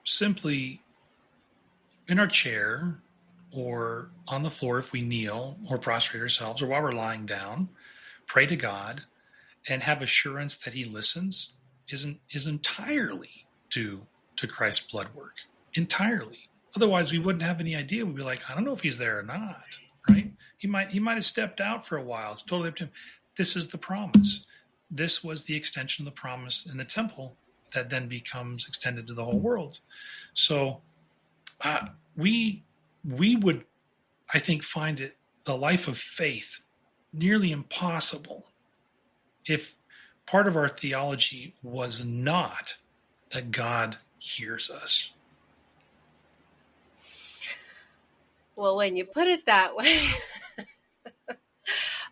simply in our chair or on the floor if we kneel or prostrate ourselves, or while we're lying down, pray to God and have assurance that he listens is entirely due to Christ's blood work. Entirely. Otherwise we wouldn't have any idea. We'd be like, I don't know if he's there or not, right? He might have stepped out for a while. It's totally up to him. This is the promise. This was the extension of the promise in the temple that then becomes extended to the whole world. So we would, I think, find it the life of faith nearly impossible if part of our theology was not that God hears us. Well, when you put it that way,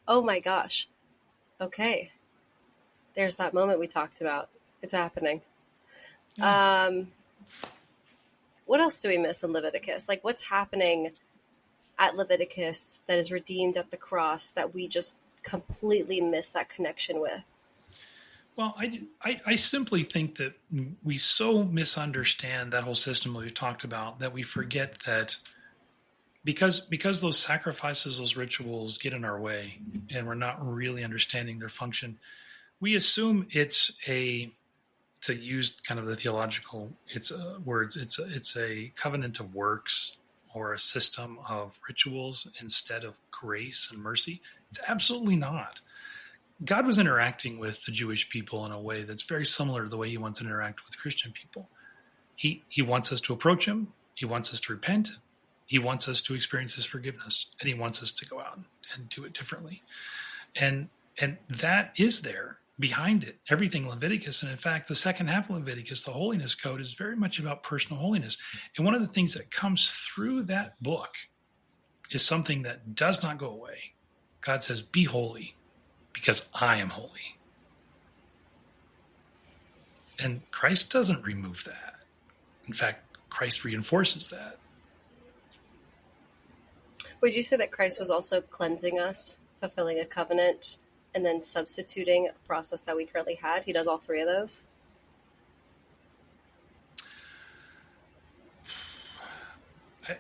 oh my gosh. Okay. There's that moment we talked about. It's happening. Yeah. What else do we miss in Leviticus? Like, what's happening at Leviticus that is redeemed at the cross that we just completely miss that connection with? Well, I simply think that we so misunderstand that whole system that we talked about that we forget that because those sacrifices, those rituals get in our way and we're not really understanding their function, we assume it's to use kind of the theological words, it's a covenant of works or a system of rituals instead of grace and mercy. It's absolutely not. God was interacting with the Jewish people in a way that's very similar to the way he wants to interact with Christian people. He wants us to approach him. He wants us to repent. He wants us to experience his forgiveness, and he wants us to go out and do it differently. And that is there behind it, everything Leviticus. And in fact, the second half of Leviticus, the holiness code, is very much about personal holiness. And one of the things that comes through that book is something that does not go away. God says, be holy because I am holy. And Christ doesn't remove that. In fact, Christ reinforces that. Would you say that Christ was also cleansing us, fulfilling a covenant, and then substituting a process that we currently had? He does all three of those?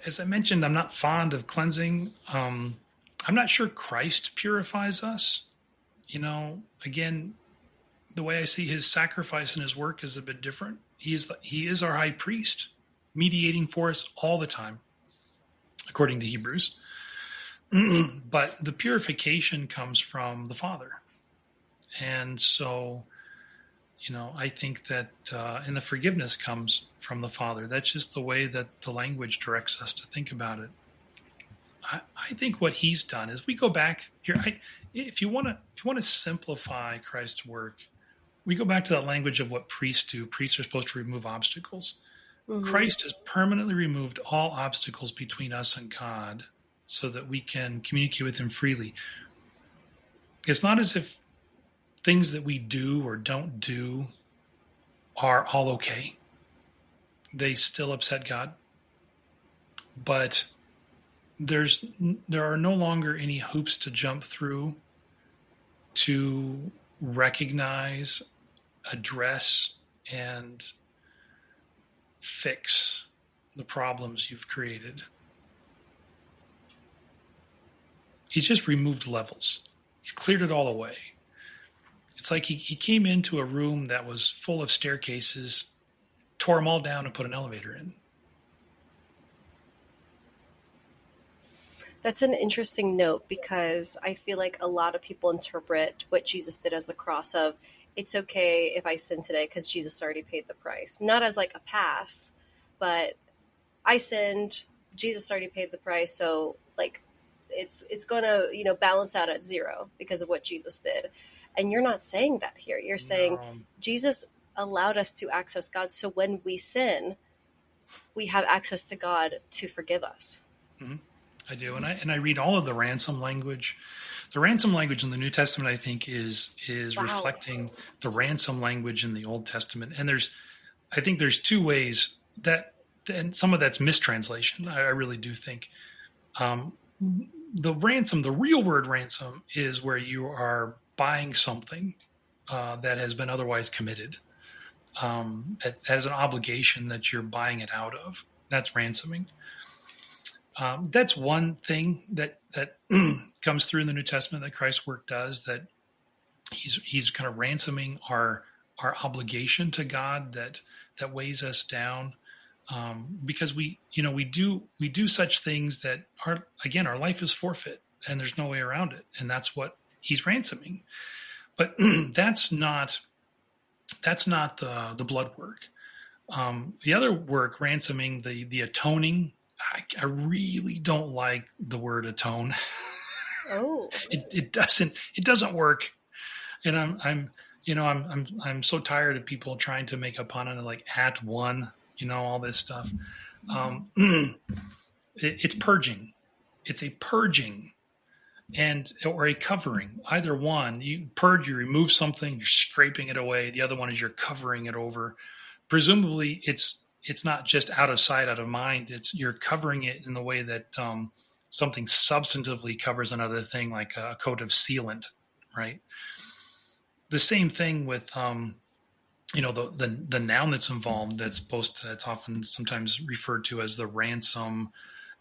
As I mentioned, I'm not fond of cleansing. I'm not sure Christ purifies us. Again, the way I see his sacrifice and his work is a bit different. He is our high priest, mediating for us all the time, according to Hebrews. But the purification comes from the Father. And so, I think that and the forgiveness comes from the Father. That's just the way that the language directs us to think about it. I think what he's done is we go back here. If you want to simplify Christ's work, we go back to that language of what priests do. Priests are supposed to remove obstacles. Mm-hmm. Christ has permanently removed all obstacles between us and God so that we can communicate with him freely. It's not as if things that we do or don't do are all okay. They still upset God. But there are no longer any hoops to jump through to recognize, address, and fix the problems you've created. He's just removed levels. He's cleared it all away. It's like he came into a room that was full of staircases, tore them all down, and put an elevator in. That's an interesting note because I feel like a lot of people interpret what Jesus did as the cross of, it's okay if I sin today because Jesus already paid the price. Not as like a pass, but I sinned, Jesus already paid the price, so like it's going to, balance out at zero because of what Jesus did. And you're not saying that here. You're saying No. Jesus allowed us to access God. So when we sin, we have access to God to forgive us. Mm-hmm. I do. And I read all of the ransom language. The ransom language in the New Testament, I think, is Wow. reflecting the ransom language in the Old Testament. And I think there's two ways that, and some of that's mistranslation. I really do think. The ransom, the real word ransom, is where you are buying something that has been otherwise committed. That has an obligation that you're buying it out of. That's ransoming. That's one thing that comes through in the New Testament that Christ's work does, that he's kind of ransoming our obligation to God that weighs us down, because we do such things that are, again, our life is forfeit and there's no way around it, and that's what he's ransoming. But that's not the blood work. The other work, ransoming, the atoning. I really don't like the word atone. Oh, It doesn't work, and I'm so tired of people trying to make a pun on it, like at one, all this stuff. It's purging. It's a purging, or a covering. Either one. You purge, you remove something, you're scraping it away. The other one is you're covering it over. Presumably, it's not just out of sight, out of mind. It's you're covering it in the way that something substantively covers another thing, like a coat of sealant, right? The same thing with the noun that's involved. That's often sometimes referred to as the ransom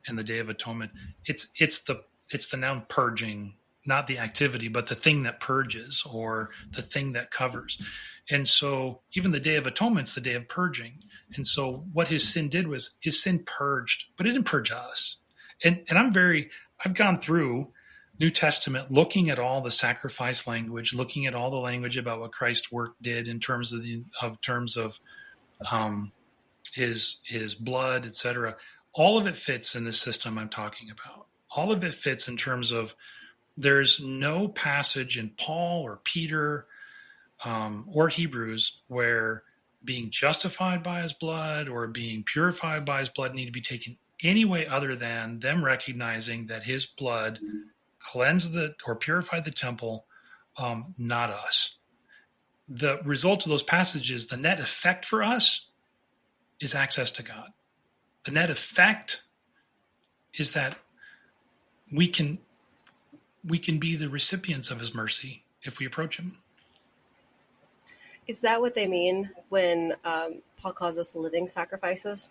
and the Day of Atonement. It's the noun purging, not the activity, but the thing that purges or the thing that covers. And so even the Day of Atonement's the day of purging. And so what his sin did was his sin purged, but it didn't purge us. And I've gone through New Testament looking at all the sacrifice language, looking at all the language about what Christ's work did in terms of his blood, etc. All of it fits in this system I'm talking about. All of it fits in terms of there's no passage in Paul or Peter or Hebrews where being justified by his blood or being purified by his blood need to be taken any way other than them recognizing that his blood cleansed or purified the temple, not us. The result of those passages, the net effect for us is access to God. The net effect is that we can be the recipients of his mercy if we approach him. Is that what they mean when Paul calls us living sacrifices?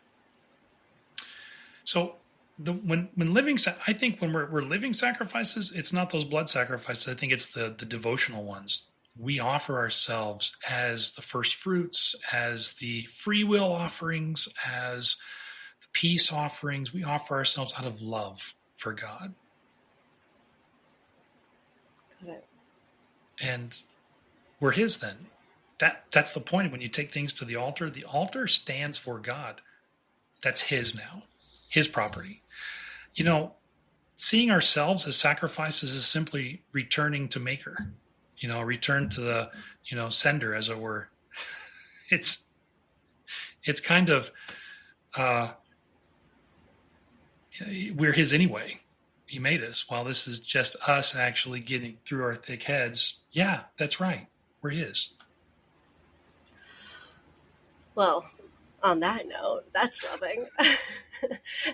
So when living, I think when we're living sacrifices, it's not those blood sacrifices. I think it's the devotional ones. We offer ourselves as the first fruits, as the free will offerings, as the peace offerings. We offer ourselves out of love for God. Got it. And we're his then. That's the point. When you take things to the altar stands for God. That's his now, his property. Seeing ourselves as sacrifices is simply returning to maker, return to the, sender, as it were. It's kind of, we're his anyway. He made us. While this is just us actually getting through our thick heads. Yeah, that's right. We're his. Well, on that note, that's loving.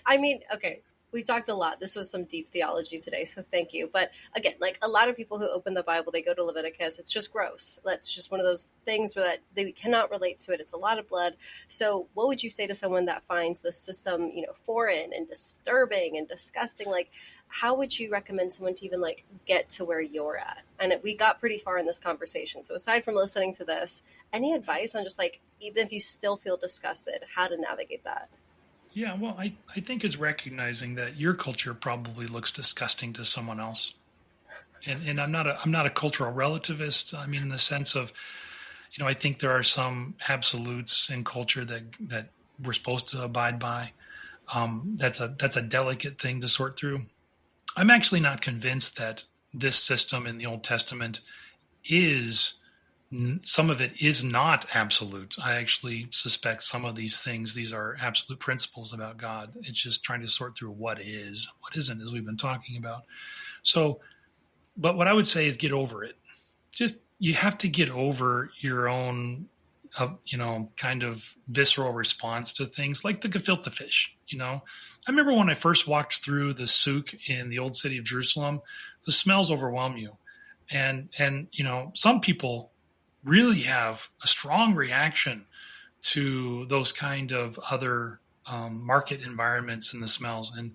I mean, okay, we talked a lot. This was some deep theology today, so thank you. But again, like a lot of people who open the Bible, they go to Leviticus. It's just gross. That's just one of those things where that they cannot relate to it. It's a lot of blood. So what would you say to someone that finds the system, foreign and disturbing and disgusting? Like, how would you recommend someone to even get to where you're at? And we got pretty far in this conversation. So aside from listening to this, any advice on just even if you still feel disgusted, how to navigate that? Yeah, well, I think it's recognizing that your culture probably looks disgusting to someone else. And I'm not a cultural relativist. I mean, in the sense of, I think there are some absolutes in culture that we're supposed to abide by. That's a delicate thing to sort through. I'm actually not convinced that this system in the Old Testament some of it is not absolute. I actually suspect some of these things, these are absolute principles about God. It's just trying to sort through what is, what isn't, as we've been talking about. So, but what I would say is get over it. Just, you have to get over your own, kind of visceral response to things like the gefilte fish. I remember when I first walked through the souk in the old city of Jerusalem, the smells overwhelm you. And some people really have a strong reaction to those kind of other market environments and the smells. And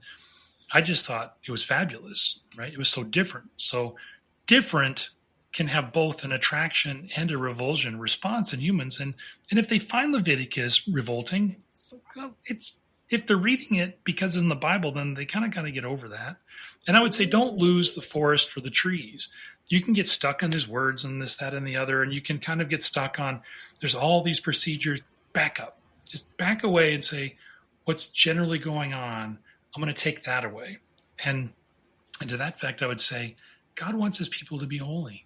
I just thought it was fabulous, right? It was so different. So different can have both an attraction and a revulsion response in humans. And if they find Leviticus revolting, if they're reading it because it's in the Bible, then they kind of got to get over that. And I would say, don't lose the forest for the trees. You can get stuck on these words and this, that, and the other, and you can kind of get stuck on, there's all these procedures. Back up. Just back away and say, what's generally going on? I'm going to take that away. And to that effect, I would say, God wants his people to be holy,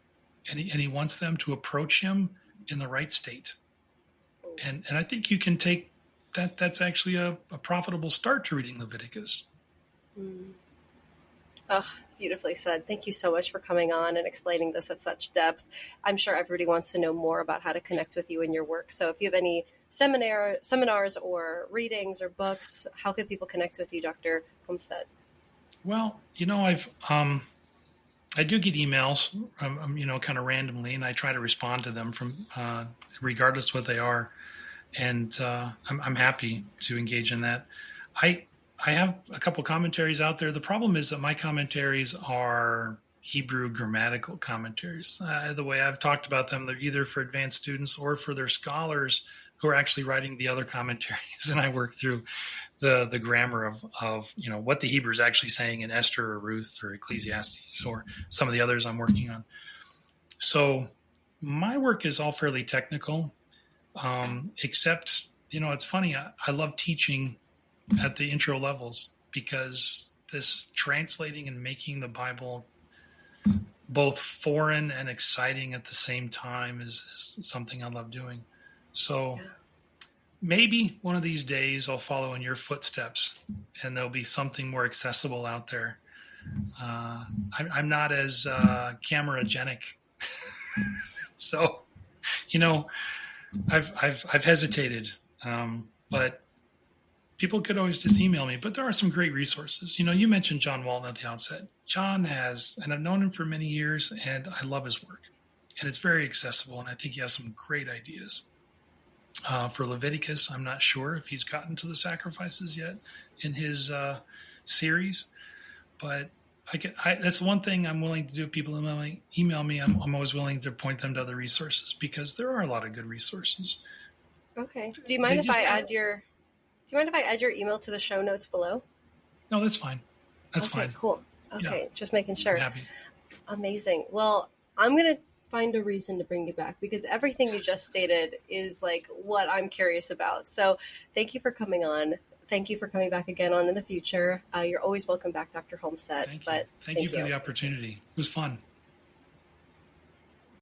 and he wants them to approach him in the right state. And I think you can take that. That's actually a profitable start to reading Leviticus. Oh, beautifully said. Thank you so much for coming on and explaining this at such depth. I'm sure everybody wants to know more about how to connect with you in your work. So if you have any seminars or readings or books, how could people connect with you, Dr. Holmstedt? Well, I do get emails, kind of randomly, and I try to respond to them from regardless what they are. And I'm happy to engage in that. I have a couple commentaries out there. The problem is that my commentaries are Hebrew grammatical commentaries. The way I've talked about them, they're either for advanced students or for their scholars who are actually writing the other commentaries. And I work through the grammar of what the Hebrew is actually saying in Esther or Ruth or Ecclesiastes or some of the others I'm working on. So my work is all fairly technical, except, it's funny. I love teaching at the intro levels, because this translating and making the Bible both foreign and exciting at the same time is something I love doing. So maybe one of these days I'll follow in your footsteps and there'll be something more accessible out there. I'm not as cameragenic. So, I've hesitated, but people could always just email me. But there are some great resources. You mentioned John Walton at the outset. John has, and I've known him for many years, and I love his work. And it's very accessible, and I think he has some great ideas. For Leviticus, I'm not sure if he's gotten to the sacrifices yet in his series, but that's one thing I'm willing to do. If people email me, I'm always willing to point them to other resources, because there are a lot of good resources. Okay. Do you mind if I add your email to the show notes below? No, that's fine. That's fine. Cool. Okay, yeah. Just making sure. I'm happy. Amazing. Well, I'm going to find a reason to bring you back, because everything you just stated is like what I'm curious about. So thank you for coming on. Thank you for coming back again on in the future. You're always welcome back, Dr. Holmstedt. Thank you for the opportunity. It was fun.